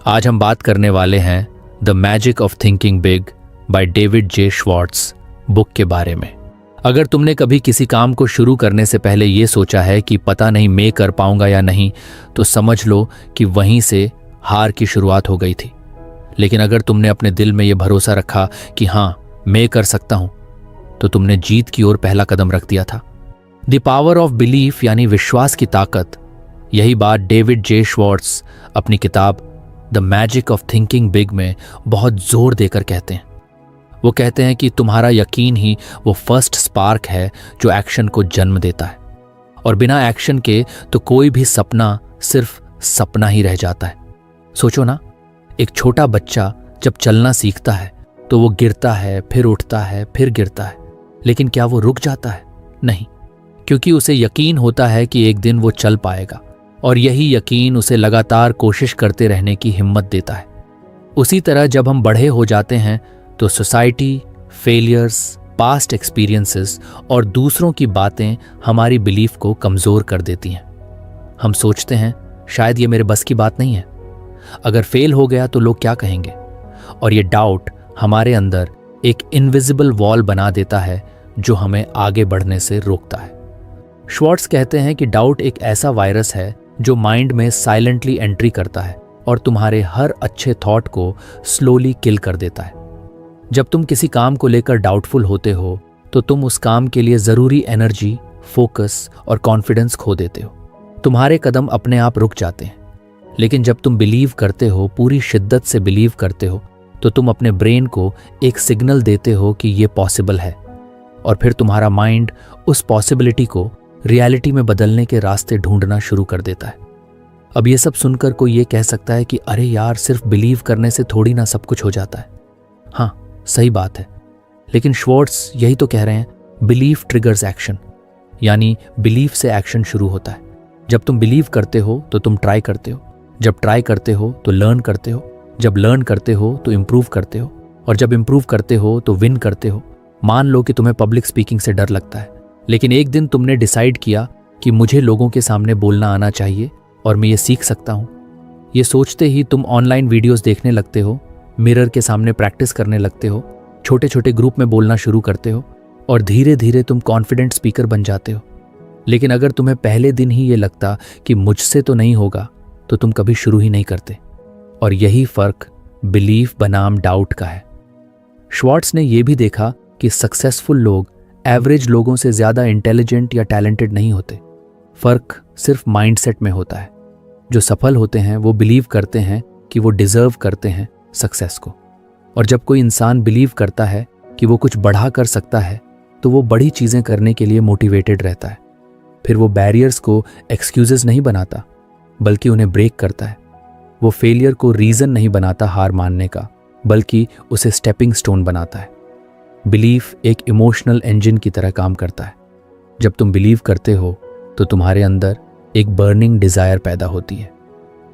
आज हम बात करने वाले हैं the magic of thinking big by David J Schwartz book के बारे में। अगर तुमने कभी किसी काम को शुरू करने से पहले ये सोचा है कि पता नहीं मैं कर पाऊंगा या नहीं, तो समझ लो कि वहीं से हार की शुरुआत हो गई थी। लेकिन अगर तुमने अपने दिल में यह भरोसा रखा कि हाँ मैं कर सकता हूं, तो तुमने जीत की ओर पहला कदम रख दिया था। द पावर ऑफ बिलीफ यानी विश्वास की ताकत, यही बात डेविड जे श्वार्ट्ज अपनी किताब the magic of thinking big में बहुत जोर देकर कहते हैं। वो कहते हैं कि तुम्हारा यकीन ही वो फर्स्ट स्पार्क है जो एक्शन को जन्म देता है, और बिना एक्शन के तो कोई भी सपना सिर्फ सपना ही रह जाता है। सोचो ना, एक छोटा बच्चा जब चलना सीखता है तो वो गिरता है, फिर उठता है, फिर गिरता है, लेकिन क्या वो रुक जाता है? नहीं, क्योंकि उसे यकीन होता है कि एक दिन वो चल पाएगा, और यही यकीन उसे लगातार कोशिश करते रहने की हिम्मत देता है। उसी तरह जब हम बड़े हो जाते हैं तो सोसाइटी, फेलियर्स, पास्ट एक्सपीरियंसेस और दूसरों की बातें हमारी बिलीफ को कमज़ोर कर देती हैं। हम सोचते हैं शायद ये मेरे बस की बात नहीं है, अगर फेल हो गया तो लोग क्या कहेंगे, और ये डाउट हमारे अंदर एक इनविजिबल वॉल बना देता है जो हमें आगे बढ़ने से रोकता है। श्वार्ट्ज कहते हैं कि डाउट एक ऐसा वायरस है जो माइंड में साइलेंटली एंट्री करता है और तुम्हारे हर अच्छे थॉट को स्लोली किल कर देता है। जब तुम किसी काम को लेकर डाउटफुल होते हो तो तुम उस काम के लिए ज़रूरी एनर्जी, फोकस और कॉन्फिडेंस खो देते हो। तुम्हारे कदम अपने आप रुक जाते हैं। लेकिन जब तुम बिलीव करते हो, पूरी शिद्दत से बिलीव करते हो, तो तुम अपने ब्रेन को एक सिग्नल देते हो कि ये पॉसिबल है, और फिर तुम्हारा माइंड उस पॉसिबिलिटी को रियलिटी में बदलने के रास्ते ढूंढना शुरू कर देता है। अब ये सब सुनकर कोई ये कह सकता है कि अरे यार, सिर्फ बिलीव करने से थोड़ी ना सब कुछ हो जाता है। हाँ, सही बात है, लेकिन श्वार्ट्ज यही तो कह रहे हैं, बिलीफ ट्रिगर्स एक्शन, यानी बिलीफ से एक्शन शुरू होता है। जब तुम बिलीव करते हो तो तुम ट्राई करते हो, जब ट्राई करते हो तो लर्न करते हो, जब लर्न करते हो तो इम्प्रूव करते हो, और जब इम्प्रूव करते हो तो विन करते हो। मान लो कि तुम्हें पब्लिक स्पीकिंग से डर लगता है, लेकिन एक दिन तुमने डिसाइड किया कि मुझे लोगों के सामने बोलना आना चाहिए और मैं ये सीख सकता हूँ। ये सोचते ही तुम ऑनलाइन वीडियोस देखने लगते हो, मिरर के सामने प्रैक्टिस करने लगते हो, छोटे छोटे ग्रुप में बोलना शुरू करते हो, और धीरे धीरे तुम कॉन्फिडेंट स्पीकर बन जाते हो। लेकिन अगर तुम्हें पहले दिन ही ये लगता कि मुझसे तो नहीं होगा, तो तुम कभी शुरू ही नहीं करते। और यही फर्क बिलीफ बनाम डाउट का है। श्वार्ट्ज ने यह भी देखा कि सक्सेसफुल लोग एवरेज लोगों से ज्यादा इंटेलिजेंट या टैलेंटेड नहीं होते। फर्क सिर्फ माइंडसेट में होता है। जो सफल होते हैं वो बिलीव करते हैं कि वो डिजर्व करते हैं सक्सेस को, और जब कोई इंसान बिलीव करता है कि वो कुछ बढ़ा कर सकता है, तो वो बड़ी चीजें करने के लिए मोटिवेटेड रहता है। फिर वो बैरियर्स को एक्सक्यूजेस नहीं बनाता, बल्कि उन्हें ब्रेक करता है। वो फेलियर को रीजन नहीं बनाता हार मानने का, बल्कि उसे स्टेपिंग स्टोन बनाता है। बिलीफ एक इमोशनल इंजन की तरह काम करता है। जब तुम बिलीव करते हो तो तुम्हारे अंदर एक बर्निंग डिज़ायर पैदा होती है।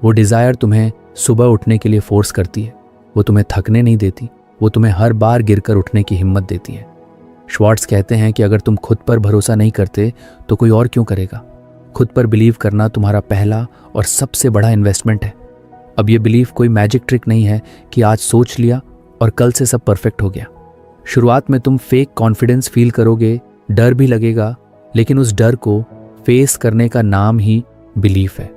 वो डिज़ायर तुम्हें सुबह उठने के लिए फोर्स करती है। वो तुम्हें थकने नहीं देती, वो तुम्हें हर बार गिरकर उठने की हिम्मत देती है। श्वार्ट्ज कहते हैं कि अगर तुम खुद पर भरोसा नहीं करते तो कोई और क्यों करेगा। खुद पर बिलीव करना तुम्हारा पहला और सबसे बड़ा इन्वेस्टमेंट है। अब ये बिलीफ कोई मैजिक ट्रिक नहीं है कि आज सोच लिया और कल से सब परफेक्ट हो गया। शुरुआत में तुम फेक कॉन्फिडेंस फील करोगे, डर भी लगेगा, लेकिन उस डर को फेस करने का नाम ही बिलीफ है।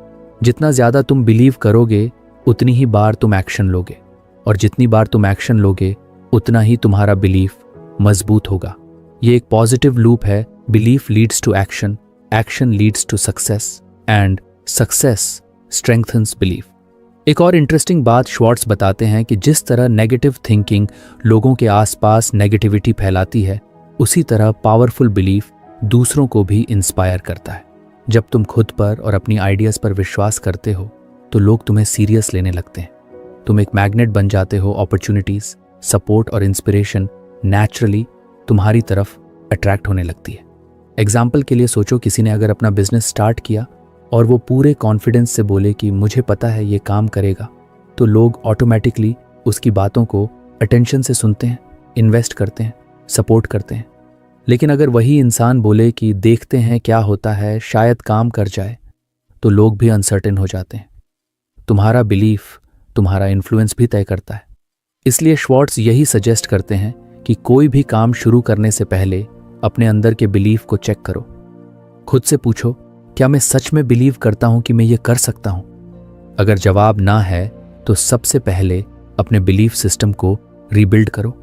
जितना ज़्यादा तुम बिलीव करोगे, उतनी ही बार तुम एक्शन लोगे, और जितनी बार तुम एक्शन लोगे, उतना ही तुम्हारा बिलीफ मजबूत होगा। ये एक पॉजिटिव लूप है। Belief leads to action, action leads to success, and success strengthens belief. एक और इंटरेस्टिंग बात श्वार्ट्ज बताते हैं कि जिस तरह नेगेटिव थिंकिंग लोगों के आसपास नेगेटिविटी फैलाती है, उसी तरह पावरफुल बिलीफ दूसरों को भी इंस्पायर करता है। जब तुम खुद पर और अपनी आइडियाज़ पर विश्वास करते हो तो लोग तुम्हें सीरियस लेने लगते हैं। तुम एक मैग्नेट बन जाते हो। अपॉर्चुनिटीज़, सपोर्ट और इंस्पिरेशन नेचुरली तुम्हारी तरफ अट्रैक्ट होने लगती है। एग्जाम्पल के लिए सोचो, किसी ने अगर अपना बिजनेस स्टार्ट किया और वो पूरे कॉन्फिडेंस से बोले कि मुझे पता है ये काम करेगा, तो लोग ऑटोमेटिकली उसकी बातों को अटेंशन से सुनते हैं, इन्वेस्ट करते हैं, सपोर्ट करते हैं। लेकिन अगर वही इंसान बोले कि देखते हैं क्या होता है, शायद काम कर जाए, तो लोग भी अनसर्टेन हो जाते हैं। तुम्हारा बिलीफ तुम्हारा इन्फ्लुएंस भी तय करता है। इसलिए श्वार्ट्ज यही सजेस्ट करते हैं कि कोई भी काम शुरू करने से पहले अपने अंदर के बिलीफ को चेक करो। खुद से पूछो, क्या मैं सच में बिलीव करता हूं कि मैं ये कर सकता हूं? अगर जवाब ना है तो सबसे पहले अपने बिलीफ सिस्टम को रीबिल्ड करो।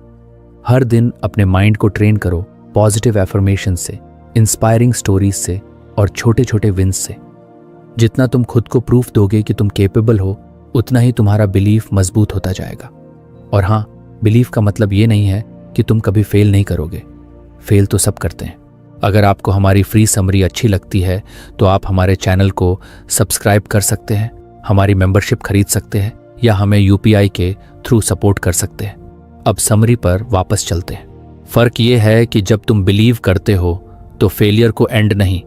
हर दिन अपने माइंड को ट्रेन करो पॉजिटिव एफर्मेशन से, इंस्पायरिंग स्टोरीज से और छोटे छोटे विंस से। जितना तुम खुद को प्रूफ दोगे कि तुम केपेबल हो, उतना ही तुम्हारा बिलीफ मजबूत होता जाएगा। और हाँ, बिलीफ का मतलब ये नहीं है कि तुम कभी फेल नहीं करोगे। फेल तो सब करते हैं। अगर आपको हमारी फ्री समरी अच्छी लगती है तो आप हमारे चैनल को सब्सक्राइब कर सकते हैं, हमारी मेंबरशिप खरीद सकते हैं या हमें यूपीआई के थ्रू सपोर्ट कर सकते हैं। अब समरी पर वापस चलते हैं। फर्क ये है कि जब तुम बिलीव करते हो तो फेलियर को एंड नहीं,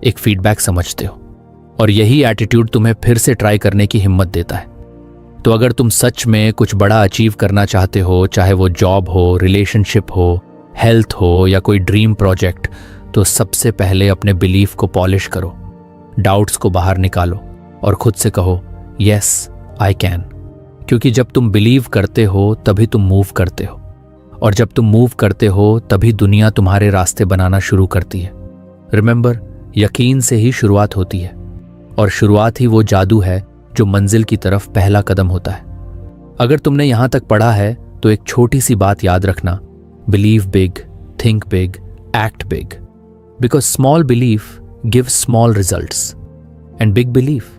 एक फीडबैक समझते हो, और यही एटीट्यूड तुम्हें फिर से ट्राई करने की हिम्मत देता है। तो अगर तुम सच में कुछ बड़ा अचीव करना चाहते हो, चाहे वो जॉब हो, रिलेशनशिप हो, हेल्थ हो या कोई ड्रीम प्रोजेक्ट, तो सबसे पहले अपने बिलीफ को पॉलिश करो, डाउट्स को बाहर निकालो और खुद से कहो, यस आई कैन। क्योंकि जब तुम बिलीव करते हो तभी तुम मूव करते हो, और जब तुम मूव करते हो तभी दुनिया तुम्हारे रास्ते बनाना शुरू करती है। रिमेंबर, यकीन से ही शुरुआत होती है, और शुरुआत ही वो जादू है जो मंजिल की तरफ पहला कदम होता है। अगर तुमने यहां तक पढ़ा है तो एक छोटी सी बात याद रखना, believe big, think big, act big, because small belief gives small results and big belief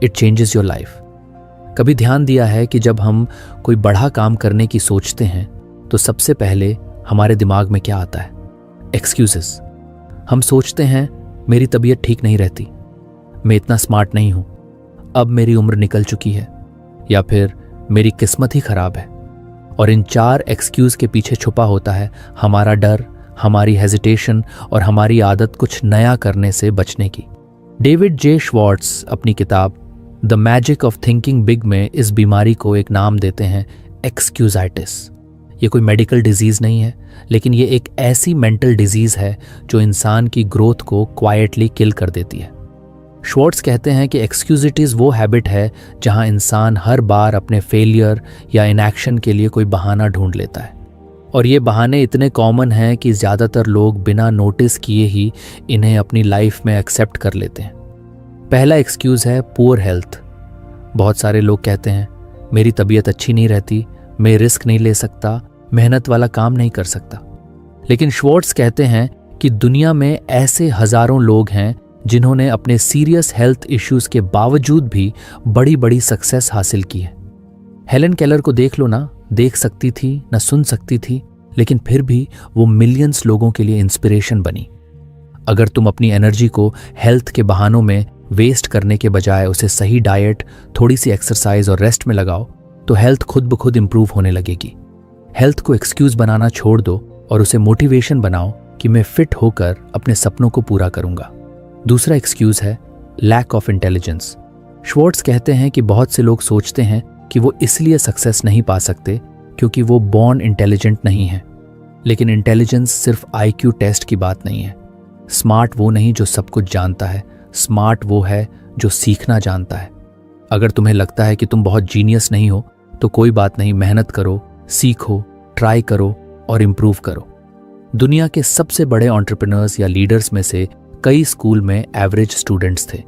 it changes your life. कभी ध्यान दिया है कि जब हम कोई बड़ा काम करने की सोचते हैं तो सबसे पहले हमारे दिमाग में क्या आता है? एक्सक्यूजेस। हम सोचते हैं, मेरी तबीयत ठीक नहीं रहती, मैं इतना स्मार्ट नहीं हूं, अब मेरी उम्र निकल चुकी है, या फिर मेरी किस्मत ही खराब है। और इन 4 एक्सक्यूज के पीछे छुपा होता है हमारा डर, हमारी हेजिटेशन और हमारी आदत कुछ नया करने से बचने की। डेविड जे श्वार्ट्ज अपनी किताब the magic of thinking big में इस बीमारी को एक नाम देते हैं, एक्सक्यूजाइटिस। ये कोई मेडिकल डिजीज नहीं है, लेकिन ये एक ऐसी मेंटल डिजीज है जो इंसान की ग्रोथ को क्वाइटली किल कर देती है। श्वार्ट्ज कहते हैं कि एक्सक्यूजिटीज वो हैबिट है जहां इंसान हर बार अपने फेलियर या इनएक्शन के लिए कोई बहाना ढूंढ लेता है, और ये बहाने इतने कॉमन हैं कि ज़्यादातर लोग बिना नोटिस किए ही इन्हें अपनी लाइफ में एक्सेप्ट कर लेते हैं। पहला एक्सक्यूज़ है पुअर हेल्थ। बहुत सारे लोग कहते हैं, मेरी तबीयत अच्छी नहीं रहती, मैं रिस्क नहीं ले सकता, मेहनत वाला काम नहीं कर सकता। लेकिन श्वार्ट्ज कहते हैं कि दुनिया में ऐसे हजारों लोग हैं जिन्होंने अपने सीरियस हेल्थ इश्यूज के बावजूद भी बड़ी बड़ी सक्सेस हासिल की है। हेलन केलर को देख लो ना, देख सकती थी ना सुन सकती थी, लेकिन फिर भी वो मिलियंस लोगों के लिए इंस्पिरेशन बनी। अगर तुम अपनी एनर्जी को हेल्थ के बहानों में वेस्ट करने के बजाय उसे सही डाइट, थोड़ी सी एक्सरसाइज और रेस्ट में लगाओ, तो हेल्थ खुद ब खुद इंप्रूव होने लगेगी। हेल्थ को एक्सक्यूज बनाना छोड़ दो और उसे मोटिवेशन बनाओ कि मैं फिट होकर अपने सपनों को पूरा करूंगा। दूसरा एक्सक्यूज है लैक ऑफ इंटेलिजेंस। श्वार्ट्ज कहते हैं कि बहुत से लोग सोचते हैं कि वो इसलिए सक्सेस नहीं पा सकते क्योंकि वो बॉर्न इंटेलिजेंट नहीं है। लेकिन इंटेलिजेंस सिर्फ आईक्यू टेस्ट की बात नहीं है। स्मार्ट वो नहीं जो सब कुछ जानता है, स्मार्ट वो है जो सीखना जानता है। अगर तुम्हें लगता है कि तुम बहुत जीनियस नहीं हो तो कोई बात नहीं, मेहनत करो, सीखो, ट्राई करो और इम्प्रूव करो। दुनिया के सबसे बड़े एंटरप्रेन्योर्स या लीडर्स में से कई स्कूल में एवरेज स्टूडेंट्स थे।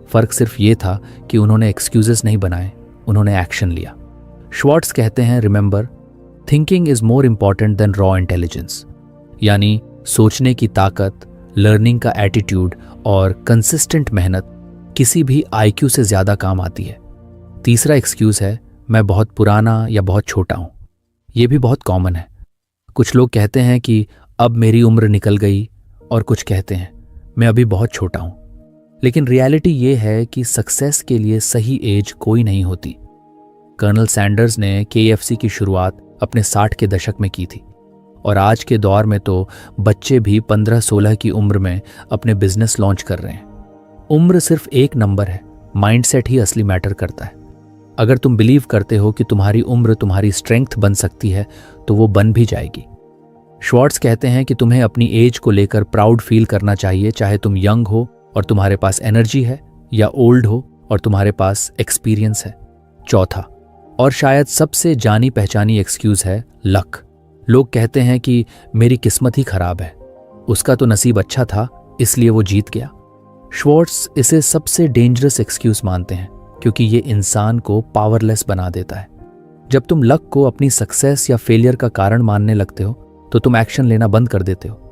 फर्क सिर्फ ये था कि उन्होंने एक्सक्यूजेस नहीं बनाए, उन्होंने एक्शन लिया। श्वार्ट्ज कहते हैं, remember, thinking is more important than raw intelligence. यानी सोचने की ताकत, लर्निंग का एटीट्यूड और कंसिस्टेंट मेहनत किसी भी आईक्यू से ज्यादा काम आती है। तीसरा एक्सक्यूज है, मैं बहुत पुराना या बहुत छोटा हूं। यह भी बहुत कॉमन है। कुछ लोग कहते हैं कि अब मेरी उम्र निकल गई, और कुछ कहते हैं मैं अभी बहुत छोटा हूं। लेकिन रियलिटी ये है कि सक्सेस के लिए सही एज कोई नहीं होती। कर्नल सैंडर्स ने KFC की शुरुआत अपने 60 के दशक में की थी, और आज के दौर में तो बच्चे भी 15-16 की उम्र में अपने बिजनेस लॉन्च कर रहे हैं। उम्र सिर्फ एक नंबर है, माइंडसेट ही असली मैटर करता है। अगर तुम बिलीव करते हो कि तुम्हारी उम्र तुम्हारी स्ट्रेंथ बन सकती है तो वो बन भी जाएगी। श्वार्ट्ज कहते हैं कि तुम्हें अपनी एज को लेकर प्राउड फील करना चाहिए, चाहे तुम यंग हो और तुम्हारे पास एनर्जी है, या ओल्ड हो और तुम्हारे पास एक्सपीरियंस है। चौथा, और शायद सबसे जानी पहचानी एक्सक्यूज है लक। लोग कहते हैं कि मेरी किस्मत ही खराब है, उसका तो नसीब अच्छा था इसलिए वो जीत गया। श्वार्ट्ज इसे सबसे डेंजरस एक्सक्यूज मानते हैं क्योंकि ये इंसान को पावरलेस बना देता है। जब तुम लक को अपनी सक्सेस या फेलियर का कारण मानने लगते हो तो तुम एक्शन लेना बंद कर देते हो।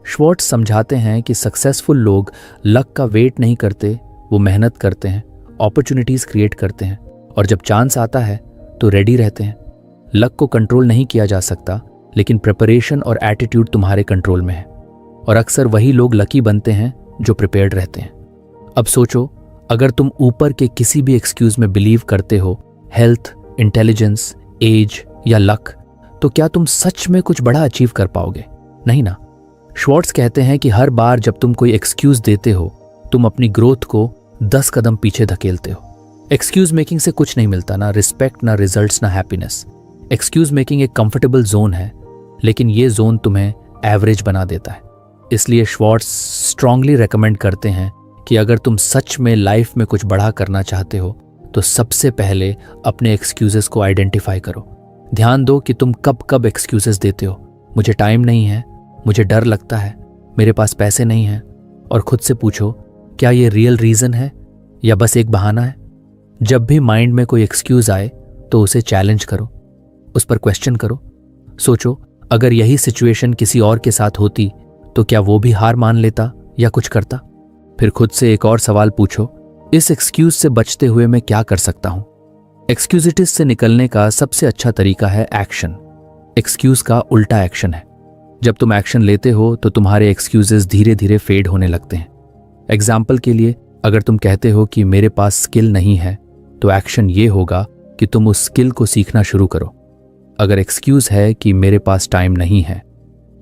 श्वार्ट्ज समझाते हैं कि सक्सेसफुल लोग लक का वेट नहीं करते, वो मेहनत करते हैं, अपॉर्चुनिटीज क्रिएट करते हैं और जब चांस आता है तो रेडी रहते हैं। लक को कंट्रोल नहीं किया जा सकता, लेकिन प्रिपरेशन और एटीट्यूड तुम्हारे कंट्रोल में है और अक्सर वही लोग लकी बनते हैं जो प्रिपेयर्ड रहते हैं। अब सोचो, अगर तुम ऊपर के किसी भी एक्सक्यूज में बिलीव करते हो, हेल्थ, इंटेलिजेंस, एज या लक, तो क्या तुम सच में कुछ बड़ा अचीव कर पाओगे? नहीं ना। श्वार्ट्ज कहते हैं कि हर बार जब तुम कोई एक्सक्यूज देते हो तुम अपनी ग्रोथ को 10 कदम पीछे धकेलते हो। एक्सक्यूज मेकिंग से कुछ नहीं मिलता, ना रिस्पेक्ट, ना रिजल्ट्स, ना हैप्पीनेस। एक्सक्यूज मेकिंग एक कंफर्टेबल जोन है, लेकिन ये जोन तुम्हें एवरेज बना देता है। इसलिए श्वार्ट्ज स्ट्रांगली रेकमेंड करते हैं कि अगर तुम सच में लाइफ में कुछ बड़ा करना चाहते हो तो सबसे पहले अपने एक्सक्यूजेस को आइडेंटिफाई करो। ध्यान दो कि तुम कब कब एक्सक्यूजेस देते हो। मुझे टाइम नहीं है, मुझे डर लगता है, मेरे पास पैसे नहीं हैं, और खुद से पूछो क्या ये रियल रीज़न है या बस एक बहाना है। जब भी माइंड में कोई एक्सक्यूज आए तो उसे चैलेंज करो, उस पर क्वेश्चन करो। सोचो, अगर यही सिचुएशन किसी और के साथ होती तो क्या वो भी हार मान लेता या कुछ करता? फिर खुद से एक और सवाल पूछो, इस एक्सक्यूज से बचते हुए मैं क्या कर सकता हूं? एक्सक्यूजिटिस से निकलने का सबसे अच्छा तरीका है एक्शन। एक्सक्यूज का उल्टा एक्शन है। जब तुम एक्शन लेते हो तो तुम्हारे एक्सक्यूजेस धीरे धीरे फेड होने लगते हैं। एग्जाम्पल के लिए, अगर तुम कहते हो कि मेरे पास स्किल नहीं है, तो एक्शन ये होगा कि तुम उस स्किल को सीखना शुरू करो। अगर एक्सक्यूज है कि मेरे पास टाइम नहीं है,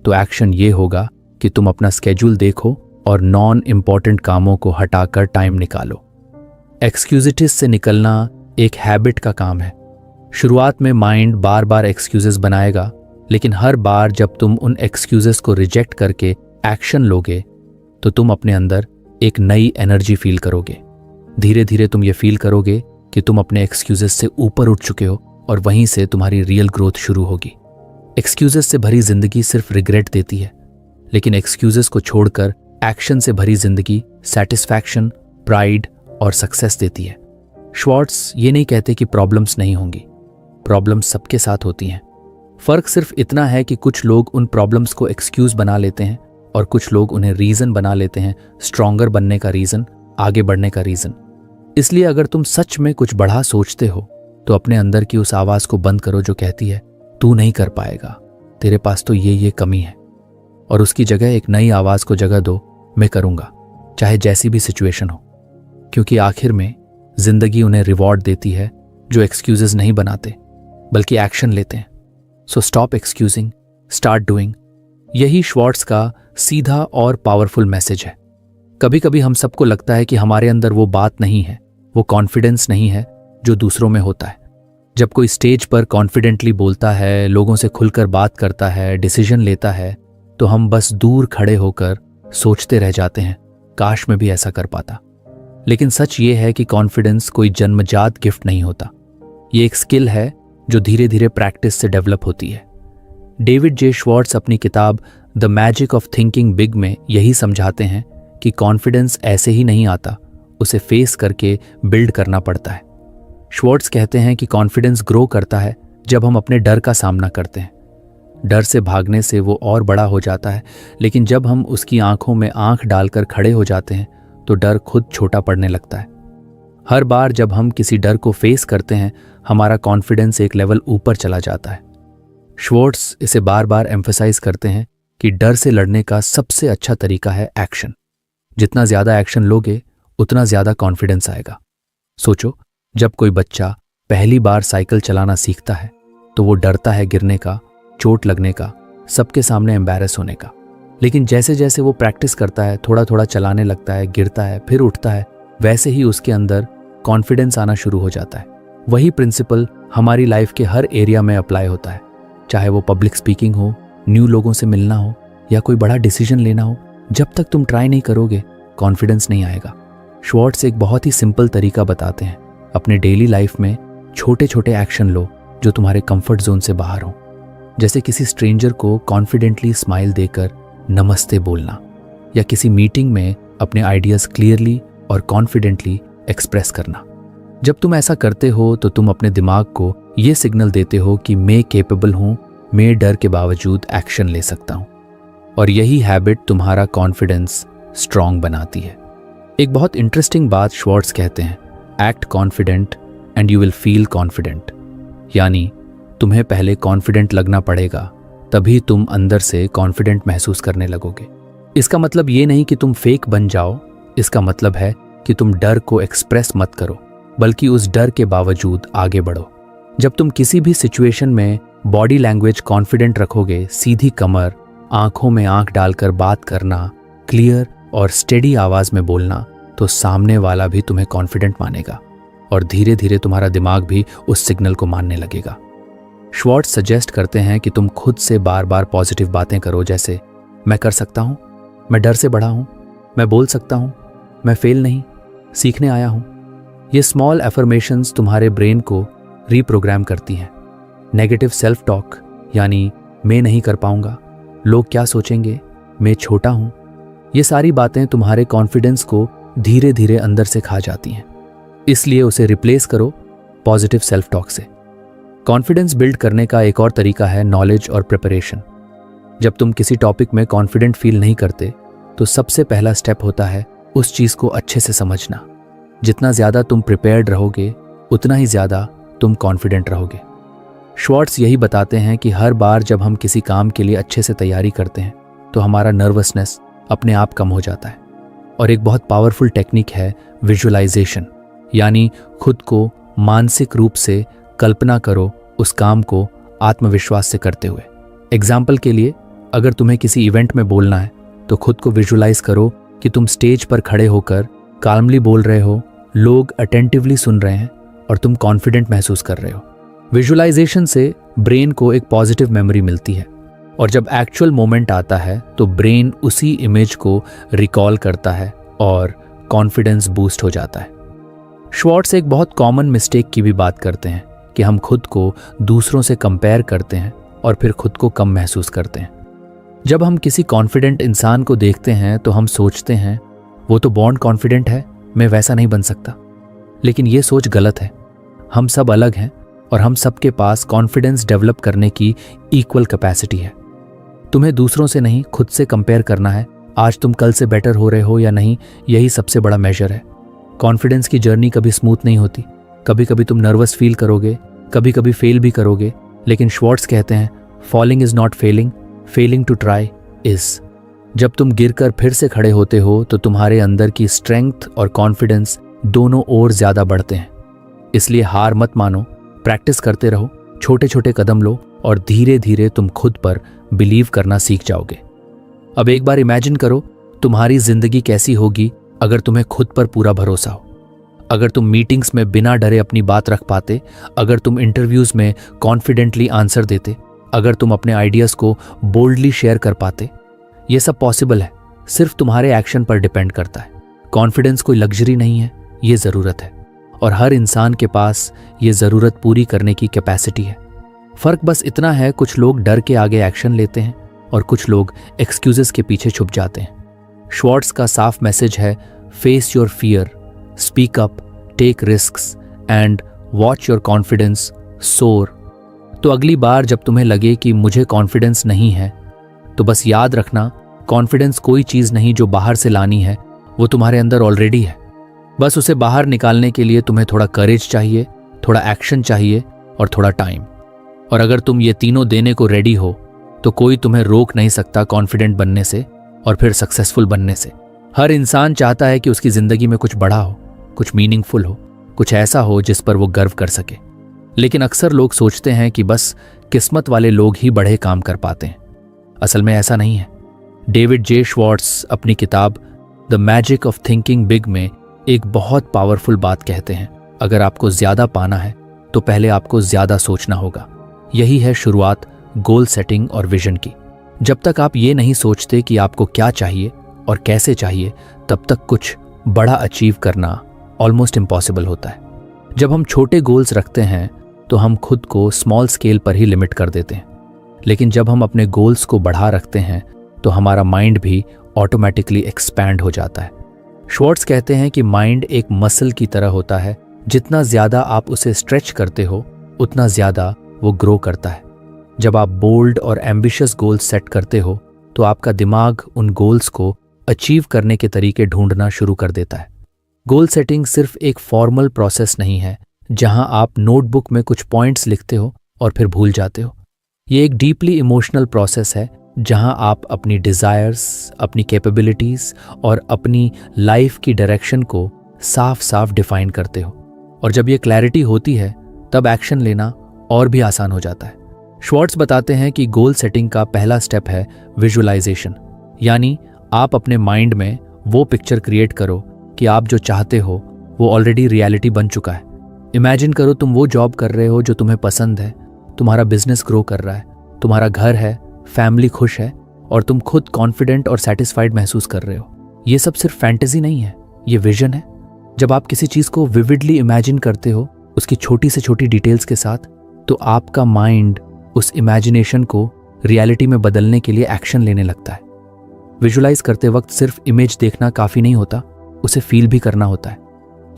तो एक्शन ये होगा कि तुम अपना स्केड्यूल देखो और नॉन इम्पॉर्टेंट कामों को हटाकर टाइम निकालो। एक्सक्यूजिटिस से निकलना एक हैबिट का काम है। शुरुआत में माइंड बार बार एक्सक्यूजेस बनाएगा, लेकिन हर बार जब तुम उन एक्सक्यूजेस को रिजेक्ट करके एक्शन लोगे तो तुम अपने अंदर एक नई एनर्जी फील करोगे। धीरे धीरे तुम ये फील करोगे कि तुम अपने एक्सक्यूजेस से ऊपर उठ चुके हो और वहीं से तुम्हारी रियल ग्रोथ शुरू होगी। एक्सक्यूजेस से भरी जिंदगी सिर्फ रिग्रेट देती है, लेकिन एक्सक्यूजेस को छोड़कर एक्शन से भरी जिंदगी सैटिस्फैक्शन, प्राइड और सक्सेस देती है। श्वार्ट्ज ये नहीं कहते कि प्रॉब्लम्स नहीं होंगी, प्रॉब्लम्स सबके साथ होती हैं। फर्क सिर्फ इतना है कि कुछ लोग उन प्रॉब्लम्स को एक्सक्यूज बना लेते हैं और कुछ लोग उन्हें रीजन बना लेते हैं, स्ट्रॉन्गर बनने का रीजन, आगे बढ़ने का रीजन। इसलिए अगर तुम सच में कुछ बड़ा सोचते हो तो अपने अंदर की उस आवाज को बंद करो जो कहती है तू नहीं कर पाएगा, तेरे पास तो ये कमी है, और उसकी जगह एक नई आवाज को जगह दो, मैं करूंगा, चाहे जैसी भी सिचुएशन हो। क्योंकि आखिर में जिंदगी उन्हें रिवॉर्ड देती है जो एक्सक्यूजेस नहीं बनाते बल्कि एक्शन लेते हैं। So stop excusing, start doing. यही श्वार्ट्ज का सीधा और पावरफुल मैसेज है। कभी कभी हम सबको लगता है कि हमारे अंदर वो बात नहीं है, वो कॉन्फिडेंस नहीं है जो दूसरों में होता है। जब कोई स्टेज पर कॉन्फिडेंटली बोलता है, लोगों से खुलकर बात करता है, डिसीजन लेता है, तो हम बस दूर खड़े होकर सोचते रह जाते हैं, काश मैं भी ऐसा कर पाता। लेकिन सच ये है कि कॉन्फिडेंस कोई जन्मजात गिफ्ट नहीं होता, ये एक स्किल है जो धीरे धीरे प्रैक्टिस से डेवलप होती है। डेविड जे श्वार्ट्ज अपनी किताब the magic of thinking big में यही समझाते हैं कि कॉन्फिडेंस ऐसे ही नहीं आता, उसे फेस करके बिल्ड करना पड़ता है। श्वार्ट्ज कहते हैं कि कॉन्फिडेंस ग्रो करता है जब हम अपने डर का सामना करते हैं। डर से भागने से वो और बड़ा हो जाता है, लेकिन जब हम उसकी आंखों में आंख डालकर खड़े हो जाते हैं तो डर खुद छोटा पड़ने लगता है। हर बार जब हम किसी डर को फेस करते हैं हमारा कॉन्फिडेंस एक लेवल ऊपर चला जाता है। श्वार्ट्ज इसे बार बार एम्फसाइज करते हैं कि डर से लड़ने का सबसे अच्छा तरीका है एक्शन। जितना ज्यादा एक्शन लोगे उतना ज्यादा कॉन्फिडेंस आएगा। सोचो, जब कोई बच्चा पहली बार साइकिल चलाना सीखता है तो वो डरता है गिरने का, चोट लगने का, सबके सामने एम्बैरेस होने का। लेकिन जैसे जैसे वो प्रैक्टिस करता है, थोड़ा थोड़ा चलाने लगता है, गिरता है, फिर उठता है, वैसे ही उसके अंदर कॉन्फिडेंस आना शुरू हो जाता है। वही प्रिंसिपल हमारी लाइफ के हर एरिया में अप्लाई होता है, चाहे वो पब्लिक स्पीकिंग हो, न्यू लोगों से मिलना हो या कोई बड़ा डिसीजन लेना हो। जब तक तुम ट्राई नहीं करोगे कॉन्फिडेंस नहीं आएगा। श्वार्ट्ज एक बहुत ही सिंपल तरीका बताते हैं अपने डेली लाइफ में छोटे छोटे एक्शन लो जो तुम्हारे कंफर्ट जोन से बाहर हो, जैसे किसी स्ट्रेंजर को कॉन्फिडेंटली स्माइल देकर नमस्ते बोलना, या किसी मीटिंग में अपने आइडियाज क्लियरली और कॉन्फिडेंटली एक्सप्रेस करना। जब तुम ऐसा करते हो तो तुम अपने दिमाग को ये सिग्नल देते हो कि मैं कैपेबल हूं, मैं डर के बावजूद एक्शन ले सकता हूं। और यही हैबिट तुम्हारा कॉन्फिडेंस स्ट्रांग बनाती है। एक बहुत इंटरेस्टिंग बात श्वार्ट्ज कहते हैं, act confident and you will feel confident. यानी तुम्हें पहले कॉन्फिडेंट लगना पड़ेगा, तभी तुम अंदर से कॉन्फिडेंट महसूस करने लगोगे। इसका मतलब ये नहीं कि तुम फेक बन जाओ, इसका मतलब है कि तुम डर को एक्सप्रेस मत करो, बल्कि उस डर के बावजूद आगे बढ़ो। जब तुम किसी भी सिचुएशन में बॉडी लैंग्वेज कॉन्फिडेंट रखोगे, सीधी कमर, आंखों में आंख डालकर बात करना, क्लियर और स्टेडी आवाज में बोलना, तो सामने वाला भी तुम्हें कॉन्फिडेंट मानेगा और धीरे धीरे तुम्हारा दिमाग भी उस सिग्नल को मानने लगेगा। श्वार्ट्ज सजेस्ट करते हैं कि तुम खुद से बार बार पॉजिटिव बातें करो, जैसे मैं कर सकता हूं, मैं डर से बढ़ा हूं, मैं बोल सकता हूं, मैं फेल नहीं, सीखने आया हूं। ये स्मॉल एफर्मेशंस तुम्हारे ब्रेन को रीप्रोग्राम करती हैं। नेगेटिव सेल्फ टॉक यानी मैं नहीं कर पाऊंगा, लोग क्या सोचेंगे, मैं छोटा हूं, ये सारी बातें तुम्हारे कॉन्फिडेंस को धीरे धीरे अंदर से खा जाती हैं। इसलिए उसे रिप्लेस करो पॉजिटिव सेल्फ टॉक से। कॉन्फिडेंस बिल्ड करने का एक और तरीका है नॉलेज और प्रिपरेशन। जब तुम किसी टॉपिक में कॉन्फिडेंट फील नहीं करते तो सबसे पहला स्टेप होता है उस चीज को अच्छे से समझना। जितना ज्यादा तुम प्रिपेयर्ड रहोगे उतना ही ज्यादा तुम कॉन्फिडेंट रहोगे। श्वार्ट्ज यही बताते हैं कि हर बार जब हम किसी काम के लिए अच्छे से तैयारी करते हैं तो हमारा नर्वसनेस अपने आप कम हो जाता है। और एक बहुत पावरफुल टेक्निक है विजुअलाइजेशन, यानी खुद को मानसिक रूप से कल्पना करो उस काम को आत्मविश्वास से करते हुए। एग्जाम्पल के लिए, अगर तुम्हें किसी इवेंट में बोलना है तो खुद को विजुअलाइज करो कि तुम स्टेज पर खड़े होकर काल्मली बोल रहे हो, लोग अटेंटिवली सुन रहे हैं और तुम कॉन्फिडेंट महसूस कर रहे हो। विजुअलाइजेशन से ब्रेन को एक पॉजिटिव मेमोरी मिलती है और जब एक्चुअल मोमेंट आता है तो ब्रेन उसी इमेज को रिकॉल करता है और कॉन्फिडेंस बूस्ट हो जाता है। श्वार्ट्ज एक बहुत कॉमन मिस्टेक की भी बात करते हैं कि हम खुद को दूसरों से कंपेयर करते हैं और फिर खुद को कम महसूस करते हैं। जब हम किसी कॉन्फिडेंट इंसान को देखते हैं तो हम सोचते हैं वो तो बॉर्न कॉन्फिडेंट है, मैं वैसा नहीं बन सकता। लेकिन ये सोच गलत है। हम सब अलग हैं और हम सबके पास कॉन्फिडेंस डेवलप करने की इक्वल कैपेसिटी है। तुम्हें दूसरों से नहीं खुद से कंपेयर करना है। आज तुम कल से बेटर हो रहे हो या नहीं, यही सबसे बड़ा मेजर है। कॉन्फिडेंस की जर्नी कभी स्मूथ नहीं होती। कभी कभी तुम नर्वस फील करोगे, कभी कभी फेल भी करोगे, लेकिन श्वार्ट्ज कहते हैं falling is not failing, failing to try is. जब तुम गिरकर फिर से खड़े होते हो तो तुम्हारे अंदर की स्ट्रेंथ और कॉन्फिडेंस दोनों और ज्यादा बढ़ते हैं। इसलिए हार मत मानो, प्रैक्टिस करते रहो, छोटे छोटे कदम लो और धीरे धीरे तुम खुद पर बिलीव करना सीख जाओगे। अब एक बार इमेजिन करो तुम्हारी जिंदगी कैसी होगी अगर तुम्हें खुद पर पूरा भरोसा हो, अगर तुम मीटिंग्स में बिना डरे अपनी बात रख पाते, अगर तुम इंटरव्यूज में कॉन्फिडेंटली आंसर देते, अगर तुम अपने आइडियाज को बोल्डली शेयर कर पाते। ये सब पॉसिबल है, सिर्फ तुम्हारे एक्शन पर डिपेंड करता है। कॉन्फिडेंस कोई लग्जरी नहीं है, ये जरूरत है और हर इंसान के पास ये जरूरत पूरी करने की कैपेसिटी है। फर्क बस इतना है, कुछ लोग डर के आगे एक्शन लेते हैं और कुछ लोग एक्सक्यूजेस के पीछे छुप जाते हैं। श्वार्ट्ज का साफ मैसेज है, face your fear, speak up, take risks and watch your confidence soar. तो अगली बार जब तुम्हें लगे कि मुझे कॉन्फिडेंस नहीं है, तो बस याद रखना कॉन्फिडेंस कोई चीज नहीं जो बाहर से लानी है, वो तुम्हारे अंदर ऑलरेडी है। बस उसे बाहर निकालने के लिए तुम्हें थोड़ा करेज चाहिए, थोड़ा एक्शन चाहिए और थोड़ा टाइम। और अगर तुम ये तीनों देने को रेडी हो तो कोई तुम्हें रोक नहीं सकता कॉन्फिडेंट बनने से और फिर सक्सेसफुल बनने से। हर इंसान चाहता है कि उसकी जिंदगी में कुछ बड़ा हो, कुछ मीनिंगफुल हो, कुछ ऐसा हो जिस पर वो गर्व कर सके। लेकिन अक्सर लोग सोचते हैं कि बस किस्मत वाले लोग ही बड़े काम कर पाते हैं। असल में ऐसा नहीं है। डेविड जे श्वार्ट्ज अपनी किताब the magic of thinking big में एक बहुत पावरफुल बात कहते हैं, अगर आपको ज्यादा पाना है तो पहले आपको ज्यादा सोचना होगा। यही है शुरुआत गोल सेटिंग और विजन की। जब तक आप ये नहीं सोचते कि आपको क्या चाहिए और कैसे चाहिए, तब तक कुछ बड़ा अचीव करना ऑलमोस्ट इम्पॉसिबल होता है। जब हम छोटे गोल्स रखते हैं तो हम खुद को स्मॉल स्केल पर ही लिमिट कर देते हैं, लेकिन जब हम अपने गोल्स को बढ़ा रखते हैं तो हमारा माइंड भी ऑटोमेटिकली एक्सपैंड हो जाता है। श्वार्ट्ज कहते हैं कि माइंड एक मसल की तरह होता है, जितना ज़्यादा आप उसे स्ट्रेच करते हो उतना ज़्यादा वो ग्रो करता है। जब आप बोल्ड और एम्बिशियस गोल्स सेट करते हो तो आपका दिमाग उन गोल्स को अचीव करने के तरीके ढूंढना शुरू कर देता है। गोल सेटिंग सिर्फ एक फॉर्मल प्रोसेस नहीं है जहां आप नोटबुक में कुछ पॉइंट्स लिखते हो और फिर भूल जाते हो। ये एक डीपली इमोशनल प्रोसेस है जहां आप अपनी डिज़ायर्स, अपनी कैपेबिलिटीज़ और अपनी लाइफ की डायरेक्शन को साफ साफ डिफाइन करते हो। और जब ये क्लैरिटी होती है तब एक्शन लेना और भी आसान हो जाता है। श्वार्ट्ज बताते हैं कि गोल सेटिंग का पहला स्टेप है विजुअलाइजेशन, यानी आप अपने माइंड में वो पिक्चर क्रिएट करो कि आप जो चाहते हो वो ऑलरेडी रियलिटी बन चुका है। इमेजिन करो तुम वो जॉब कर रहे हो जो तुम्हें पसंद है, तुम्हारा बिजनेस ग्रो कर रहा है, तुम्हारा घर है, फैमिली खुश है और तुम खुद कॉन्फिडेंट और सेटिस्फाइड महसूस कर रहे हो। ये सब सिर्फ फैंटेसी नहीं है, ये विजन है। जब आप किसी चीज़ को विविडली इमेजिन करते हो उसकी छोटी से छोटी डिटेल्स के साथ, तो आपका माइंड उस इमेजिनेशन को रियलिटी में बदलने के लिए एक्शन लेने लगता है। विजुलाइज करते वक्त सिर्फ इमेज देखना काफ़ी नहीं होता, उसे फील भी करना होता है।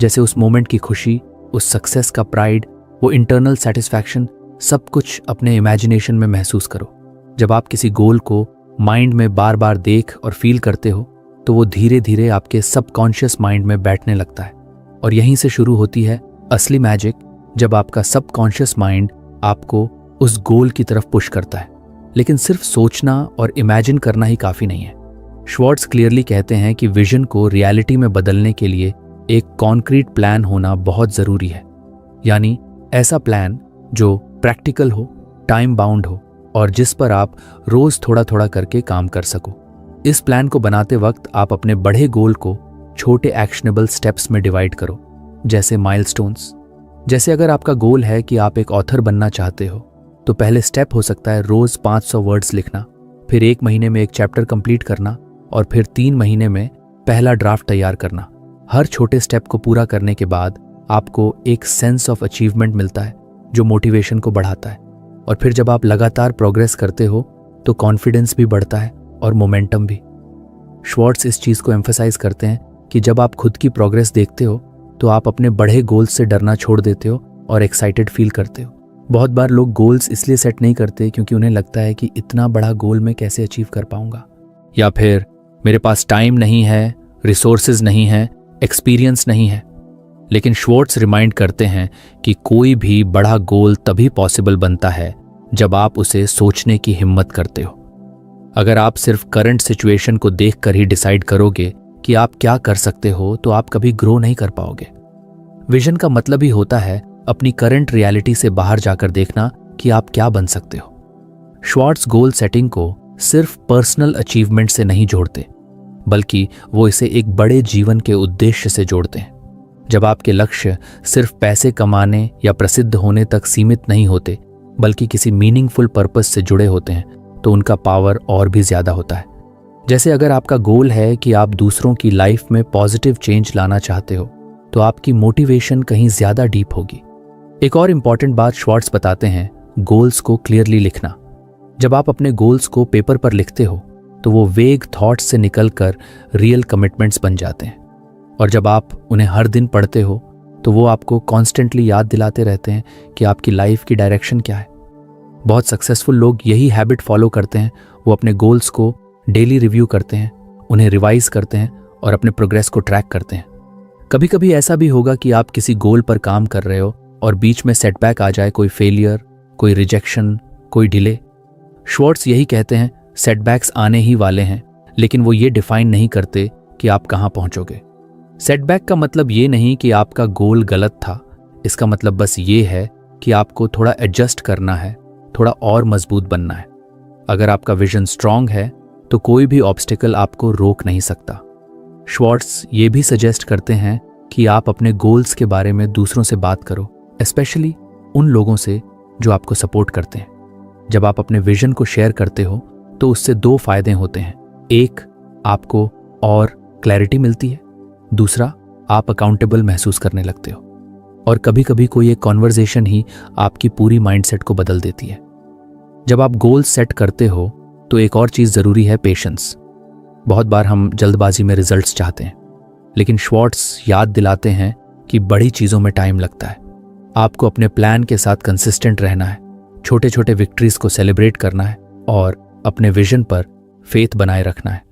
जैसे उस मोमेंट की खुशी, उस सक्सेस का प्राइड, वो इंटरनल सेटिस्फैक्शन, सब कुछ अपने इमेजिनेशन में महसूस करो। जब आप किसी गोल को माइंड में बार बार देख और फील करते हो तो वो धीरे धीरे आपके सबकॉन्शियस माइंड में बैठने लगता है। और यहीं से शुरू होती है असली मैजिक, जब आपका सबकॉन्शियस माइंड आपको उस गोल की तरफ पुश करता है। लेकिन सिर्फ सोचना और इमेजिन करना ही काफ़ी नहीं है। श्वार्ट्ज क्लियरली कहते हैं कि विजन को रियलिटी में बदलने के लिए एक कॉन्क्रीट प्लान होना बहुत ज़रूरी है, यानी ऐसा प्लान जो प्रैक्टिकल हो, टाइम बाउंड हो और जिस पर आप रोज़ थोड़ा थोड़ा करके काम कर सको। इस प्लान को बनाते वक्त आप अपने बड़े गोल को छोटे एक्शनेबल स्टेप्स में डिवाइड करो, जैसे माइलस्टोन्स। जैसे अगर आपका गोल है कि आप एक ऑथर बनना चाहते हो तो पहले स्टेप हो सकता है रोज़ 500 वर्ड्स लिखना, फिर 1 महीने में एक चैप्टर कंप्लीट करना और फिर 3 महीने में पहला ड्राफ्ट तैयार करना। हर छोटे स्टेप को पूरा करने के बाद आपको एक सेंस ऑफ अचीवमेंट मिलता है जो मोटिवेशन को बढ़ाता है। और फिर जब आप लगातार प्रोग्रेस करते हो तो कॉन्फिडेंस भी बढ़ता है और मोमेंटम भी। श्वार्ट्ज इस चीज़ को एम्फसाइज करते हैं कि जब आप खुद की प्रोग्रेस देखते हो तो आप अपने बड़े गोल्स से डरना छोड़ देते हो और एक्साइटेड फील करते हो। बहुत बार लोग गोल्स इसलिए सेट नहीं करते क्योंकि उन्हें लगता है कि इतना बड़ा गोल मैं कैसे अचीव कर पाऊंगा, या फिर मेरे पास टाइम नहीं है, रिसोर्सेज नहीं है, एक्सपीरियंस नहीं है। लेकिन श्वार्ट्ज रिमाइंड करते हैं कि कोई भी बड़ा गोल तभी पॉसिबल बनता है जब आप उसे सोचने की हिम्मत करते हो। अगर आप सिर्फ करंट सिचुएशन को देखकर ही डिसाइड करोगे कि आप क्या कर सकते हो तो आप कभी ग्रो नहीं कर पाओगे। विजन का मतलब ही होता है अपनी करंट रियलिटी से बाहर जाकर देखना कि आप क्या बन सकते हो। श्वार्ट्ज गोल सेटिंग को सिर्फ पर्सनल अचीवमेंट से नहीं जोड़ते, बल्कि वो इसे एक बड़े जीवन के उद्देश्य से जोड़ते हैं। जब आपके लक्ष्य सिर्फ पैसे कमाने या प्रसिद्ध होने तक सीमित नहीं होते, बल्कि किसी मीनिंगफुल पर्पस से जुड़े होते हैं, तो उनका पावर और भी ज़्यादा होता है। जैसे अगर आपका गोल है कि आप दूसरों की लाइफ में पॉजिटिव चेंज लाना चाहते हो, तो आपकी मोटिवेशन कहीं ज़्यादा डीप होगी। एक और इम्पॉर्टेंट बात श्वार्ट्ज बताते हैं, गोल्स को क्लियरली लिखना। जब आप अपने गोल्स को पेपर पर लिखते हो तो वो वेग थॉट्स से निकलकर रियल कमिटमेंट्स बन जाते हैं। और जब आप उन्हें हर दिन पढ़ते हो तो वो आपको कॉन्स्टेंटली याद दिलाते रहते हैं कि आपकी लाइफ की डायरेक्शन क्या है। बहुत सक्सेसफुल लोग यही हैबिट फॉलो करते हैं। वो अपने गोल्स को डेली रिव्यू करते हैं, उन्हें रिवाइज करते हैं और अपने प्रोग्रेस को ट्रैक करते हैं। कभी कभी ऐसा भी होगा कि आप किसी गोल पर काम कर रहे हो और बीच में सेटबैक आ जाए, कोई फेलियर, कोई रिजेक्शन, कोई डिले। श्वार्ट्ज यही कहते हैं, सेटबैक्स आने ही वाले हैं, लेकिन वो ये डिफाइन नहीं करते कि आप कहाँ पहुंचोगे। सेटबैक का मतलब ये नहीं कि आपका गोल गलत था, इसका मतलब बस ये है कि आपको थोड़ा एडजस्ट करना है, थोड़ा और मजबूत बनना है। अगर आपका विजन स्ट्रांग है तो कोई भी ऑब्स्टिकल आपको रोक नहीं सकता। श्वार्ट्ज ये भी सजेस्ट करते हैं कि आप अपने गोल्स के बारे में दूसरों से बात करो, स्पेशली उन लोगों से जो आपको सपोर्ट करते हैं। जब आप अपने विजन को शेयर करते हो तो उससे 2 फायदे होते हैं। एक, आपको और क्लैरिटी मिलती है, दूसरा, आप अकाउंटेबल महसूस करने लगते हो। और कभी कभी कोई एक कॉन्वर्जेशन ही आपकी पूरी माइंडसेट को बदल देती है। जब आप गोल सेट करते हो तो एक और चीज़ ज़रूरी है, पेशेंस। बहुत बार हम जल्दबाजी में रिजल्ट्स चाहते हैं, लेकिन श्वार्ट्ज याद दिलाते हैं कि बड़ी चीज़ों में टाइम लगता है। आपको अपने प्लान के साथ कंसिस्टेंट रहना है, छोटे छोटे विक्ट्रीज को सेलिब्रेट करना है और अपने विजन पर फेथ बनाए रखना है।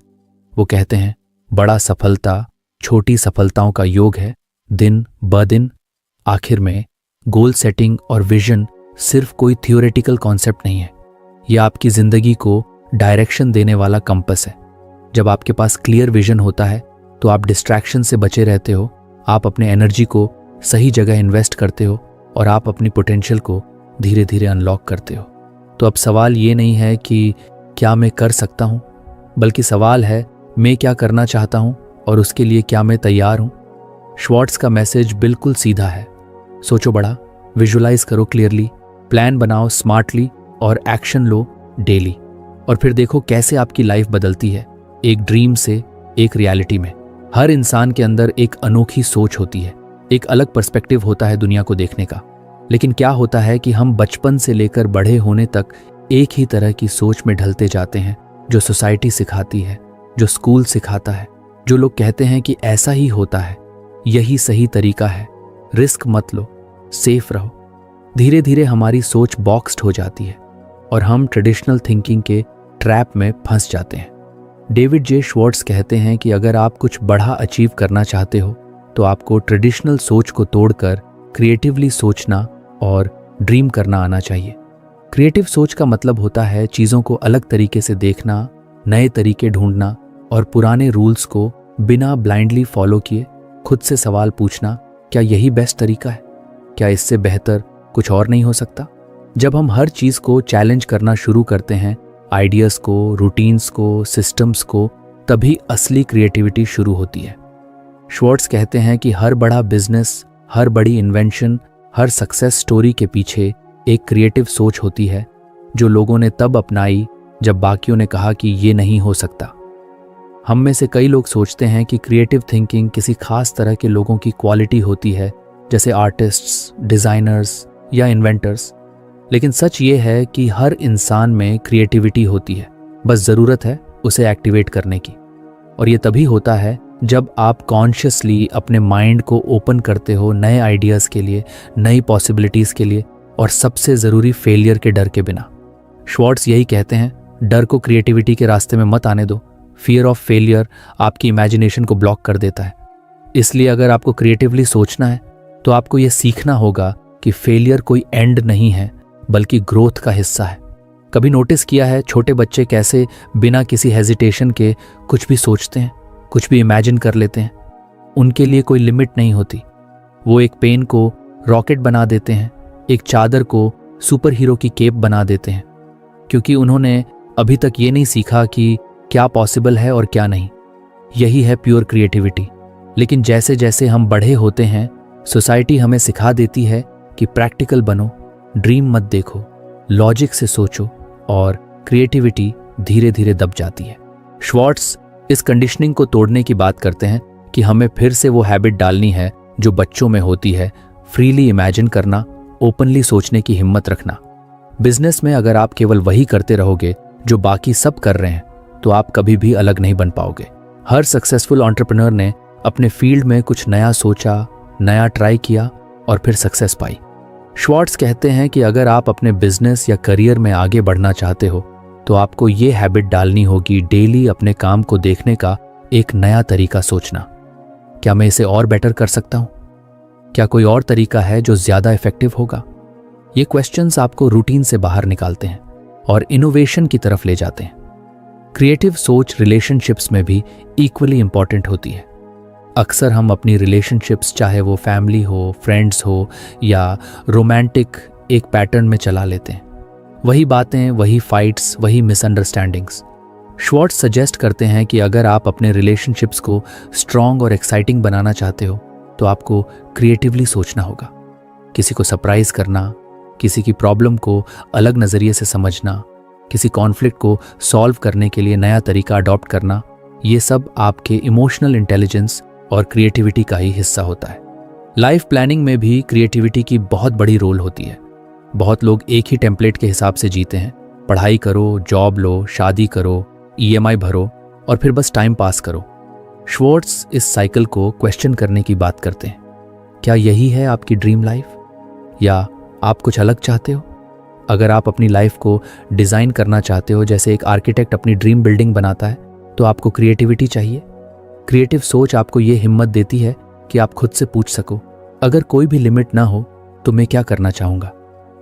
वो कहते हैं, बड़ा सफलता छोटी सफलताओं का योग है, दिन ब दिन। आखिर में गोल सेटिंग और विजन सिर्फ कोई थियोरेटिकल कॉन्सेप्ट नहीं है, ये आपकी जिंदगी को डायरेक्शन देने वाला कंपस है। जब आपके पास क्लियर विजन होता है तो आप डिस्ट्रैक्शन से बचे रहते हो, आप अपने एनर्जी को सही जगह इन्वेस्ट करते हो और आप अपनी पोटेंशियल को धीरे धीरे अनलॉक करते हो। तो अब सवाल ये नहीं है कि क्या मैं कर सकता हूँ, बल्कि सवाल है मैं क्या करना चाहता हूँ और उसके लिए क्या मैं तैयार हूँ। श्वार्ट्ज का मैसेज बिल्कुल सीधा है, सोचो बड़ा, विजुलाइज करो क्लियरली, प्लान बनाओ स्मार्टली और एक्शन लो डेली। और फिर देखो कैसे आपकी लाइफ बदलती है, एक ड्रीम से एक रियलिटी में। हर इंसान के अंदर एक अनोखी सोच होती है, एक अलग पर्सपेक्टिव होता है दुनिया को देखने का। लेकिन क्या होता है कि हम बचपन से लेकर बड़े होने तक एक ही तरह की सोच में ढलते जाते हैं, जो सोसाइटी सिखाती है, जो स्कूल सिखाता है, जो लोग कहते हैं कि ऐसा ही होता है, यही सही तरीका है, रिस्क मत लो, सेफ रहो। धीरे धीरे हमारी सोच बॉक्स्ड हो जाती है और हम ट्रेडिशनल थिंकिंग के ट्रैप में फंस जाते हैं। डेविड जे श्वार्ट्ज कहते हैं कि अगर आप कुछ बड़ा अचीव करना चाहते हो तो आपको ट्रेडिशनल सोच को तोड़कर क्रिएटिवली सोचना और ड्रीम करना आना चाहिए। क्रिएटिव सोच का मतलब होता है चीज़ों को अलग तरीके से देखना, नए तरीके ढूंढना और पुराने रूल्स को बिना ब्लाइंडली फॉलो किए खुद से सवाल पूछना, क्या यही बेस्ट तरीका है? क्या इससे बेहतर कुछ और नहीं हो सकता? जब हम हर चीज़ को चैलेंज करना शुरू करते हैं, आइडियाज़ को, रूटीन्स को, सिस्टम्स को, तभी असली क्रिएटिविटी शुरू होती है। श्वार्ट्ज कहते हैं कि हर बड़ा बिजनेस, हर बड़ी इन्वेंशन, हर सक्सेस स्टोरी के पीछे एक क्रिएटिव सोच होती है, जो लोगों ने तब अपनाई जब बाकियों ने कहा कि ये नहीं हो सकता। हम में से कई लोग सोचते हैं कि क्रिएटिव थिंकिंग किसी खास तरह के लोगों की क्वालिटी होती है, जैसे आर्टिस्ट्स, डिज़ाइनर्स या इन्वेंटर्स। लेकिन सच ये है कि हर इंसान में क्रिएटिविटी होती है, बस ज़रूरत है उसे एक्टिवेट करने की। और ये तभी होता है जब आप कॉन्शियसली अपने माइंड को ओपन करते हो नए आइडियाज़ के लिए, नई पॉसिबिलिटीज़ के लिए, और सबसे ज़रूरी फेलियर के डर के बिना। श्वार्ट्ज यही कहते हैं, डर को क्रिएटिविटी के रास्ते में मत आने दो। फियर ऑफ फेलियर आपकी इमेजिनेशन को ब्लॉक कर देता है। इसलिए अगर आपको क्रिएटिवली सोचना है तो आपको यह सीखना होगा कि फेलियर कोई एंड नहीं है, बल्कि ग्रोथ का हिस्सा है। कभी नोटिस किया है छोटे बच्चे कैसे बिना किसी हेजिटेशन के कुछ भी सोचते हैं, कुछ भी इमेजिन कर लेते हैं? उनके लिए कोई लिमिट नहीं होती। वो एक पेन को रॉकेट बना देते हैं, एक चादर को सुपर हीरो की केप बना देते हैं, क्योंकि उन्होंने अभी तक ये नहीं सीखा कि क्या पॉसिबल है और क्या नहीं। यही है प्योर क्रिएटिविटी। लेकिन जैसे जैसे हम बड़े होते हैं, सोसाइटी हमें सिखा देती है कि प्रैक्टिकल बनो, ड्रीम मत देखो, लॉजिक से सोचो, और क्रिएटिविटी धीरे धीरे दब जाती है। श्वार्ट्ज इस कंडीशनिंग को तोड़ने की बात करते हैं कि हमें फिर से वो हैबिट डालनी है जो बच्चों में होती है, फ्रीली इमेजिन करना, ओपनली सोचने की हिम्मत रखना। बिजनेस में अगर आप केवल वही करते रहोगे जो बाकी सब कर रहे हैं, तो आप कभी भी अलग नहीं बन पाओगे। हर सक्सेसफुल एंटरप्रेन्योर ने अपने फील्ड में कुछ नया सोचा, नया ट्राई किया और फिर सक्सेस पाई। श्वार्ट्ज कहते हैं कि अगर आप अपने बिजनेस या करियर में आगे बढ़ना चाहते हो तो आपको ये हैबिट डालनी होगी, डेली अपने काम को देखने का एक नया तरीका सोचना। क्या मैं इसे और बेटर कर सकता हूँ? क्या कोई और तरीका है जो ज्यादा इफेक्टिव होगा? ये क्वेश्चंस आपको रूटीन से बाहर निकालते हैं और इनोवेशन की तरफ ले जाते हैं। क्रिएटिव सोच रिलेशनशिप्स में भी इक्वली इंपॉर्टेंट होती है। अक्सर हम अपनी रिलेशनशिप्स, चाहे वो फैमिली हो, फ्रेंड्स हो या रोमांटिक, एक पैटर्न में चला लेते हैं। वही बातें, वही फाइट्स, वही मिसअंडरस्टैंडिंग्स। श्वार्ट्ज सजेस्ट करते हैं कि अगर आप अपने रिलेशनशिप्स को स्ट्रॉन्ग और एक्साइटिंग बनाना चाहते हो तो आपको क्रिएटिवली सोचना होगा। किसी को सरप्राइज करना, किसी की प्रॉब्लम को अलग नज़रिए से समझना, किसी कॉन्फ्लिक्ट को सॉल्व करने के लिए नया तरीका अडॉप्ट करना, ये सब आपके इमोशनल इंटेलिजेंस और क्रिएटिविटी का ही हिस्सा होता है। लाइफ प्लानिंग में भी क्रिएटिविटी की बहुत बड़ी रोल होती है। बहुत लोग एक ही टेम्पलेट के हिसाब से जीते हैं। पढ़ाई करो, जॉब लो, शादी करो, EMI भरो और फिर बस टाइम पास करो। श्वार्ट्ज इस साइकिल को क्वेश्चन करने की बात करते हैं। क्या यही है आपकी ड्रीम लाइफ, या आप कुछ अलग चाहते हो? अगर आप अपनी लाइफ को डिज़ाइन करना चाहते हो जैसे एक आर्किटेक्ट अपनी ड्रीम बिल्डिंग बनाता है, तो आपको क्रिएटिविटी चाहिए। क्रिएटिव सोच आपको ये हिम्मत देती है कि आप खुद से पूछ सको, अगर कोई भी लिमिट ना हो तो मैं क्या करना चाहूँगा?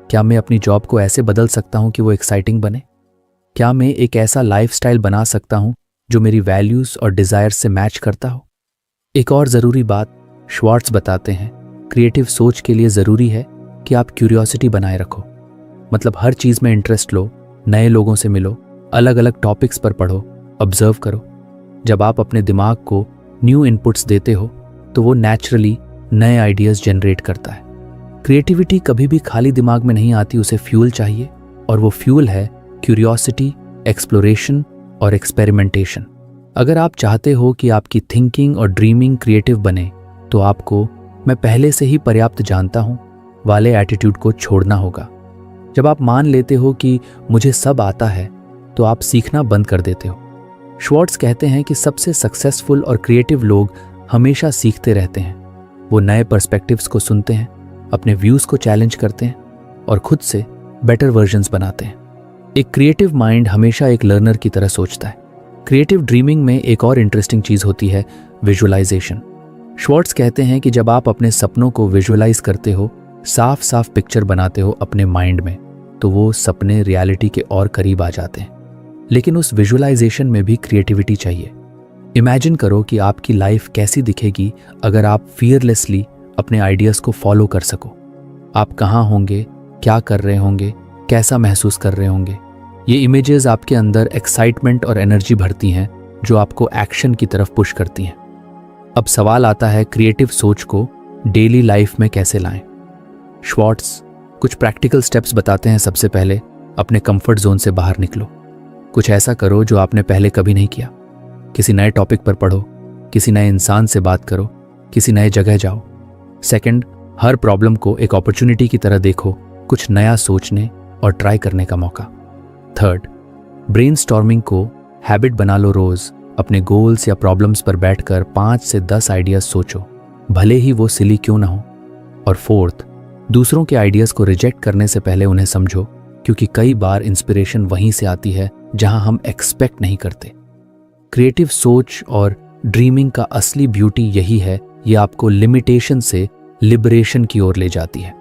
क्या मैं अपनी जॉब को ऐसे बदल सकता हूँ कि वो एक्साइटिंग बने? क्या मैं एक ऐसा लाइफस्टाइल बना सकता हूँ जो मेरी वैल्यूज़ और डिज़ायर्स से मैच करता हो? एक और ज़रूरी बात श्वार्ट्ज बताते हैं, क्रिएटिव सोच के लिए ज़रूरी है कि आप क्यूरियोसिटी बनाए रखो। मतलब हर चीज़ में इंटरेस्ट लो, नए लोगों से मिलो, अलग अलग टॉपिक्स पर पढ़ो, ऑब्जर्व करो। जब आप अपने दिमाग को न्यू इनपुट्स देते हो तो वो नेचुरली नए आइडियाज़ जनरेट करता है। क्रिएटिविटी कभी भी खाली दिमाग में नहीं आती, उसे फ्यूल चाहिए, और वो फ्यूल है क्यूरियोसिटी, एक्सप्लोरेशन और एक्सपेरिमेंटेशन। अगर आप चाहते हो कि आपकी थिंकिंग और ड्रीमिंग क्रिएटिव बने, तो आपको मैं पहले से ही पर्याप्त जानता हूँ वाले एटीट्यूड को छोड़ना होगा। जब आप मान लेते हो कि मुझे सब आता है, तो आप सीखना बंद कर देते हो। श्वार्ट्ज कहते हैं कि सबसे सक्सेसफुल और क्रिएटिव लोग हमेशा सीखते रहते हैं। वो नए पर्सपेक्टिव्स को सुनते हैं, अपने व्यूज़ को चैलेंज करते हैं और खुद से बेटर वर्जन्स बनाते हैं। एक क्रिएटिव माइंड हमेशा एक लर्नर की तरह सोचता है। क्रिएटिव ड्रीमिंग में एक और इंटरेस्टिंग चीज़ होती है विजुअलाइजेशन। श्वार्ट्ज कहते हैं कि जब आप अपने सपनों को विजुअलाइज करते हो, साफ साफ पिक्चर बनाते हो अपने माइंड में, तो वो सपने रियलिटी के और करीब आ जाते हैं। लेकिन उस विजुअलाइजेशन में भी क्रिएटिविटी चाहिए। इमेजिन करो कि आपकी लाइफ कैसी दिखेगी अगर आप फियरलेसली अपने आइडियाज़ को फॉलो कर सको। आप कहाँ होंगे, क्या कर रहे होंगे, कैसा महसूस कर रहे होंगे। ये इमेजेस आपके अंदर एक्साइटमेंट और एनर्जी भरती हैं, जो आपको एक्शन की तरफ पुश करती हैं। अब सवाल आता है, क्रिएटिव सोच को डेली लाइफ में कैसे लाएं? श्वार्ट्ज कुछ प्रैक्टिकल स्टेप्स बताते हैं। सबसे पहले अपने कंफर्ट जोन से बाहर निकलो। कुछ ऐसा करो जो आपने पहले कभी नहीं किया। किसी नए टॉपिक पर पढ़ो, किसी नए इंसान से बात करो, किसी नए जगह जाओ। सेकंड, हर प्रॉब्लम को एक अपॉर्चुनिटी की तरह देखो, कुछ नया सोचने और ट्राई करने का मौका। थर्ड, ब्रेनस्टॉर्मिंग को हैबिट बना लो। रोज अपने गोल्स या प्रॉब्लम्स पर बैठकर 5 से 10 आइडियाज सोचो, भले ही वो सिली क्यों ना हो। और फोर्थ, दूसरों के आइडियाज को रिजेक्ट करने से पहले उन्हें समझो, क्योंकि कई बार इंस्पिरेशन वहीं से आती है जहां हम एक्सपेक्ट नहीं करते। क्रिएटिव सोच और ड्रीमिंग का असली ब्यूटी यही है, ये आपको लिमिटेशन से लिबरेशन की ओर ले जाती है।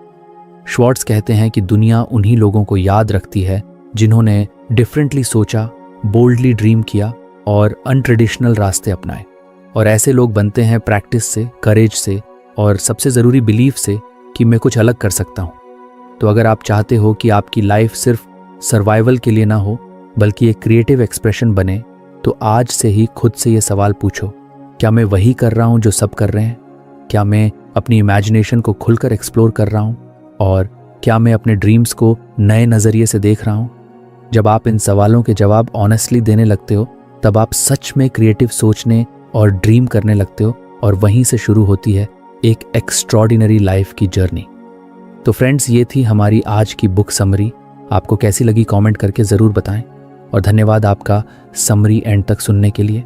श्वार्ट्ज कहते हैं कि दुनिया उन्हीं लोगों को याद रखती है जिन्होंने डिफरेंटली सोचा, बोल्डली ड्रीम किया और अनट्रेडिशनल रास्ते अपनाए। और ऐसे लोग बनते हैं प्रैक्टिस से, करेज से और सबसे ज़रूरी बिलीफ से कि मैं कुछ अलग कर सकता हूँ। तो अगर आप चाहते हो कि आपकी लाइफ सिर्फ सर्वाइवल के लिए ना हो, बल्कि एक क्रिएटिव एक्सप्रेशन बने, तो आज से ही खुद से ये सवाल पूछो, क्या मैं वही कर रहा हूँ जो सब कर रहे हैं? क्या मैं अपनी इमेजिनेशन को खुलकर एक्सप्लोर कर रहा हूँ? और क्या मैं अपने ड्रीम्स को नए नज़रिए से देख रहा हूँ? जब आप इन सवालों के जवाब ऑनेस्टली देने लगते हो, तब आप सच में क्रिएटिव सोचने और ड्रीम करने लगते हो, और वहीं से शुरू होती है एक एक्स्ट्रॉर्डिनरी लाइफ की जर्नी। तो फ्रेंड्स, ये थी हमारी आज की बुक समरी। आपको कैसी लगी कमेंट करके ज़रूर बताएं, और धन्यवाद आपका समरी एंड तक सुनने के लिए।